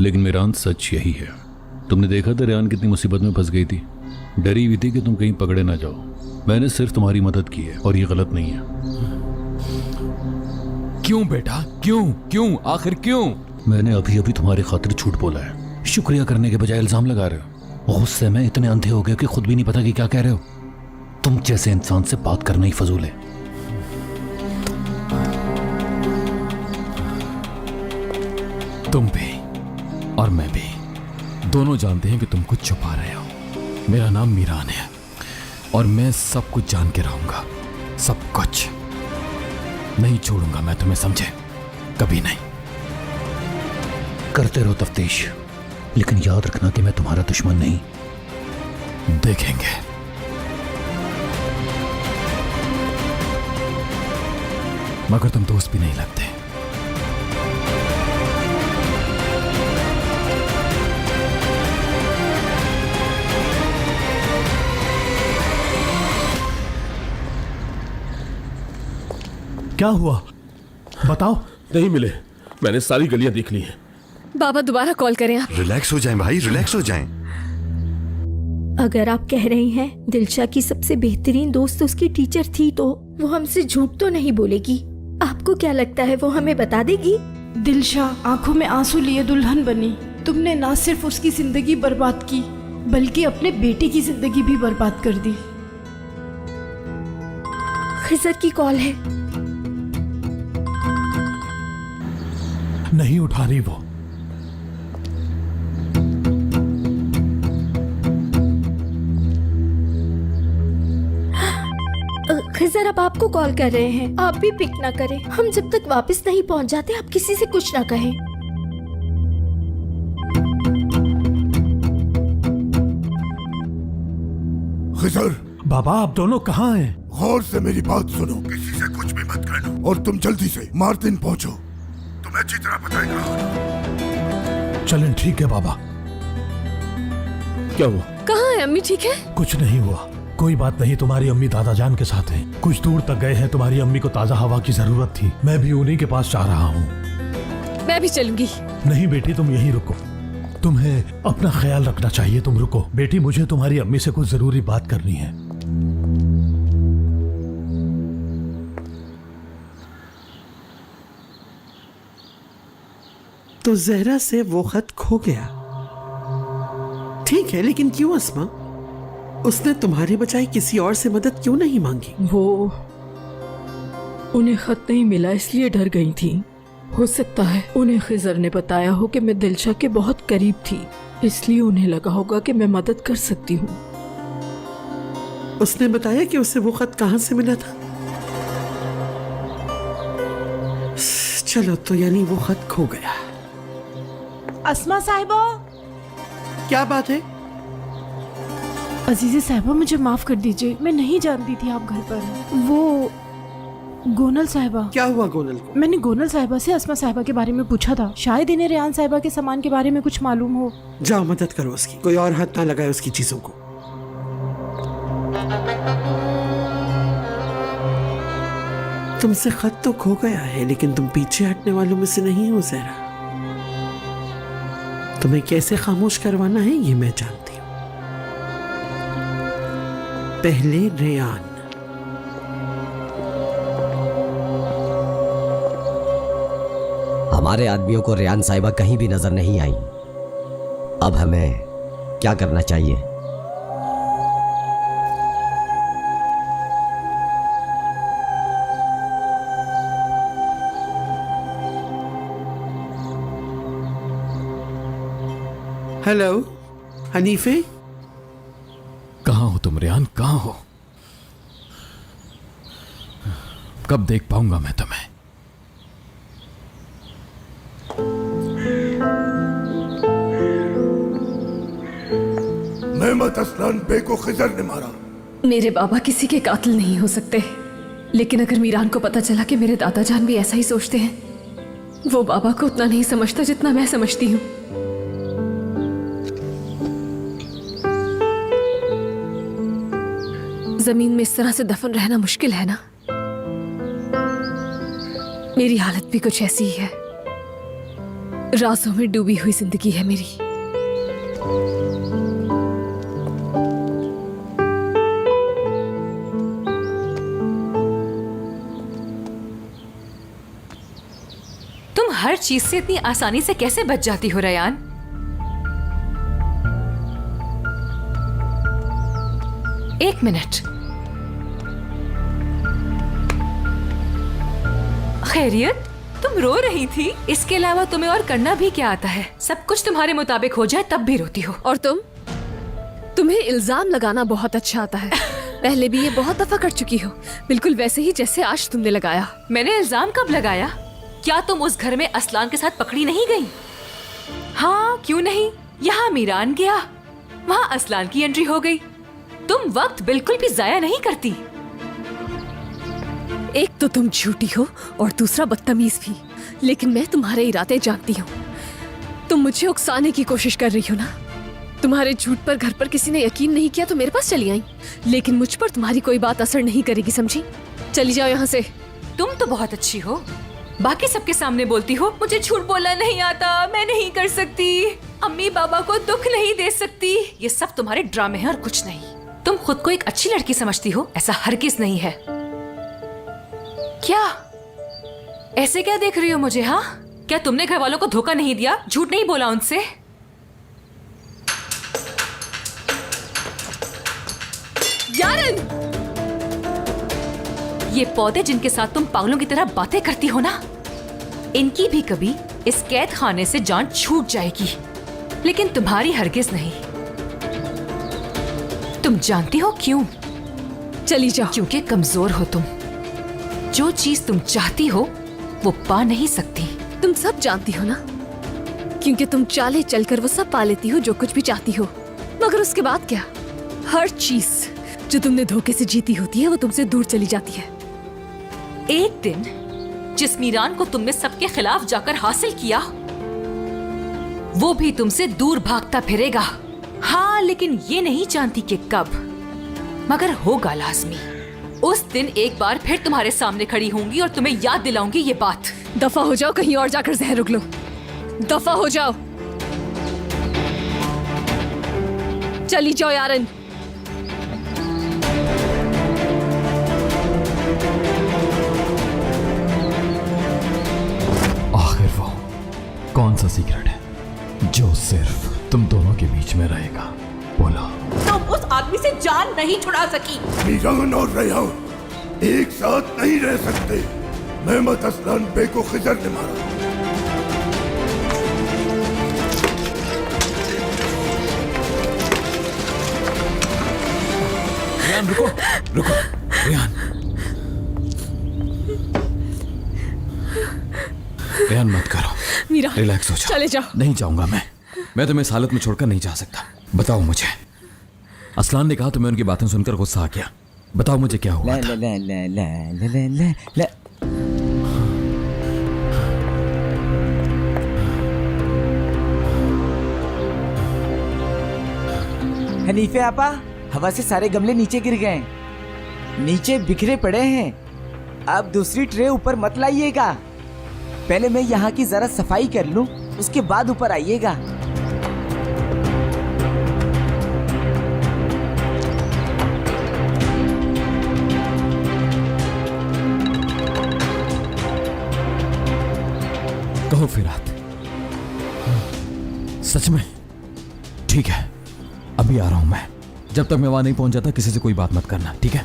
लेकिन मीरान सच यही है। तुमने देखा था रेहान कितनी मुसीबत में फंस गई थी, डरी हुई थी कि तुम कहीं पकड़े ना जाओ। मैंने सिर्फ तुम्हारी मदद की है और ये गलत नहीं है। क्यों बेटा, क्यों क्यों आखिर क्यों? मैंने अभी अभी तुम्हारी खातिर झूठ बोला है। शुक्रिया करने के बजाय इल्जाम लगा रहे हो। गुस्से में इतने अंधे हो गए कि खुद भी नहीं पता कि क्या कह रहे हो। तुम जैसे इंसान से बात करना ही फजूल है। तुम भी और मैं भी दोनों जानते हैं कि तुम कुछ छुपा रहे हो। मेरा नाम मीरान है और मैं सब कुछ जान के रहूंगा, सब कुछ। नहीं छोड़ूंगा मैं तुम्हें, समझे? कभी नहीं। करते रहो तफ्तीश, लेकिन याद रखना कि मैं तुम्हारा दुश्मन नहीं। देखेंगे। मगर तुम दोस्त भी नहीं लगते। क्या हुआ बताओ। नहीं मिले, मैंने सारी गलियां देख ली हैं। बाबा दोबारा कॉल करें आप। रिलैक्स हो जाएं भाई, रिलैक्स हो जाएं। अगर आप कह रही हैं दिलशा की सबसे बेहतरीन दोस्त उसकी टीचर थी, तो वो हमसे झूठ तो नहीं बोलेगी। आपको क्या लगता है वो हमें बता देगी? दिलशा आंखों में आंसू लिए दुल्हन बनी। तुमने ना सिर्फ उसकी जिंदगी बर्बाद की, बल्कि अपने बेटे की जिंदगी भी बर्बाद कर दी। खिजर की कॉल है। नहीं उठा रही वो। खिजर अब आपको कॉल कर रहे हैं, आप भी पिक ना करें। हम जब तक वापस नहीं पहुंच जाते आप किसी से कुछ ना कहें। खिजर, बाबा आप दोनों कहाँ हैं? गौर से मेरी बात सुनो, किसी से कुछ भी मत कहना और तुम जल्दी से मार्टिन पहुंचो। तुम्हें अच्छी तरह बताएगा। चलें ठीक है बाबा। क्या हुआ? कहाँ है अम्मी? ठीक है? कुछ नहीं हुआ, कोई बात नहीं। तुम्हारी अम्मी दादा जान के साथ हैं, कुछ दूर तक गए हैं। तुम्हारी अम्मी को ताजा हवा की जरूरत थी, मैं भी उन्हीं के पास जा रहा हूँ। मैं भी चलूंगी। नहीं बेटी तुम यहीं रुको, तुम्हें अपना ख्याल रखना चाहिए। तुम रुको बेटी, मुझे तुम्हारी अम्मी से कुछ जरूरी बात करनी है। तो जहरा से वो खत खो गया, ठीक है, लेकिन क्यों अस्मा? उसने तुम्हारे बजाय किसी और से मदद क्यों नहीं मांगी? वो उन्हें खत नहीं मिला इसलिए डर गई थी। हो सकता है उन्हें खिजर ने बताया हो कि मैं दिलशा के बहुत करीब थी, इसलिए उन्हें लगा होगा कि मैं मदद कर सकती हूँ। उसने बताया कि उसे वो खत कहाँ से मिला था? चलो, तो यानी वो खत खो गया। अस्मा साहिबा। क्या बात है? अजीज़े साहिबा मुझे माफ कर दीजिए, मैं नहीं जानती थी आप घर पर हैं। वो गोनल साहिबा। क्या हुआ गोनल को? मैंने गोनल साहिबा से अस्मा साहिबा के बारे में पूछा था, शायद इन्हें रेहान साहिबा के सामान के बारे में कुछ मालूम हो। जाओ मदद करो उसकी, कोई और हाथ ना लगाए उसकी चीजों को। तुमसे खत तो खो गया है, लेकिन तुम पीछे हटने वालों में से नहीं हो जहरा। तुम्हें कैसे खामोश करवाना है ये मैं जानती हूँ। पहले रेहान, हमारे आदमियों को रेहान साहिबा कहीं भी नजर नहीं आई। अब हमें क्या करना चाहिए? हेलो हनीफे। कहाँ हो तुम रेहान, कहाँ हो? कब देख पाऊंगा मैं तुम्हें? मेहमत असलान बे को खिजर ने मारा। मेरे बाबा किसी के कातिल नहीं हो सकते, लेकिन अगर मीरान को पता चला कि मेरे दादा जान भी ऐसा ही सोचते हैं, वो बाबा को उतना नहीं समझता जितना मैं समझती हूँ। जमीन में इस तरह से दफन रहना मुश्किल है ना। मेरी हालत भी कुछ ऐसी ही है। राजों में डूबी हुई जिंदगी है मेरी। तुम हर चीज से इतनी आसानी से कैसे बच जाती हो रयान? एक मिनट, खैरियत? तुम रो रही थी? इसके अलावा तुम्हें और करना भी क्या आता है? सब कुछ तुम्हारे मुताबिक हो जाए तब भी रोती हो। और तुम्हें इल्जाम लगाना बहुत अच्छा आता है। पहले भी ये बहुत दफा कर चुकी हो, बिल्कुल वैसे ही जैसे आज तुमने लगाया। मैंने इल्जाम कब लगाया? क्या तुम उस घर में असलान के साथ पकड़ी नहीं गई? हाँ, क्यों नहीं? यहाँ मीरान गया, वहाँ असलान की एंट्री हो गई। तुम वक्त बिल्कुल भी जाया नहीं करती। एक तो तुम झूठी हो और दूसरा बदतमीज भी, लेकिन मैं तुम्हारे इरादे जानती हूँ। तुम मुझे उकसाने की कोशिश कर रही हो ना। तुम्हारे झूठ पर घर पर किसी ने यकीन नहीं किया तो मेरे पास चली आई, लेकिन मुझ पर तुम्हारी कोई बात असर नहीं करेगी, समझी? चली जाओ यहाँ से। तुम तो बहुत अच्छी हो, बाकी सबके सामने बोलती हो मुझे झूठ बोलना नहीं आता, मैं नहीं कर सकती, अम्मी बाबा को दुख नहीं दे सकती। ये सब तुम्हारे ड्रामे हैं और कुछ नहीं। तुम खुद को एक अच्छी लड़की समझती हो, ऐसा हरगिज नहीं है। क्या ऐसे क्या देख रही हो मुझे? हाँ, क्या तुमने घर वालों को धोखा नहीं दिया? झूठ नहीं बोला उनसे? यारन! ये पौधे जिनके साथ तुम पागलों की तरह बातें करती हो ना, इनकी भी कभी इस कैद खाने से जान छूट जाएगी, लेकिन तुम्हारी हरगिज नहीं। तुम जानती हो क्यों? चली जाओ। क्योंकि कमजोर हो तुम। जो चीज तुम चाहती हो वो पा नहीं सकती। तुम सब जानती हो ना, क्योंकि तुम चाले चलकर वो सब पा लेती हो जो कुछ भी चाहती हो। मगर उसके बाद क्या? हर चीज जो तुमने धोखे से जीती होती है वो तुमसे दूर चली जाती है। एक दिन जिस मीरान को तुमने सबके खिलाफ जाकर हासिल किया, वो भी तुमसे दूर भागता फिरेगा। हाँ, लेकिन ये नहीं जानती कि कब, मगर होगा लाजमी। उस दिन एक बार फिर तुम्हारे सामने खड़ी होंगी और तुम्हें याद दिलाऊंगी ये बात। दफा हो जाओ, कहीं और जाकर जहर उगलो। दफा हो जाओ, चली जाओ यारन। आखिर वो कौन सा सीक्रेट है जो सिर्फ तुम दोनों के बीच में रहेगा? बोलो। तुम उस आदमी से जान नहीं छुड़ा सकी। मीरान और रेहान एक साथ नहीं रह सकते। मेहमद असलान बे को खिजर ने मारा। रेहान रुको, रुको रेहान। रेहान मत करो, मीरा रिलैक्स हो जाओ। चले जाओ। नहीं जाऊंगा मैं तुम्हें इस हालत में छोड़कर नहीं जा सकता। बताओ मुझे, असलान ने कहा तुम्हें उनकी बातें सुनकर गुस्सा आ गया। बताओ मुझे क्या हुआ था? हनीफे आपा, हवा से सारे गमले नीचे गिर गए, नीचे बिखरे पड़े हैं। अब दूसरी ट्रे ऊपर मत लाइएगा, पहले मैं यहाँ की जरा सफाई कर लूं, उसके बाद ऊपर आइएगा। कहो फिरात, सच में? ठीक है, अभी आ रहा हूं मैं। जब तक मैं वहां नहीं पहुंच जाता किसी से कोई बात मत करना, ठीक है?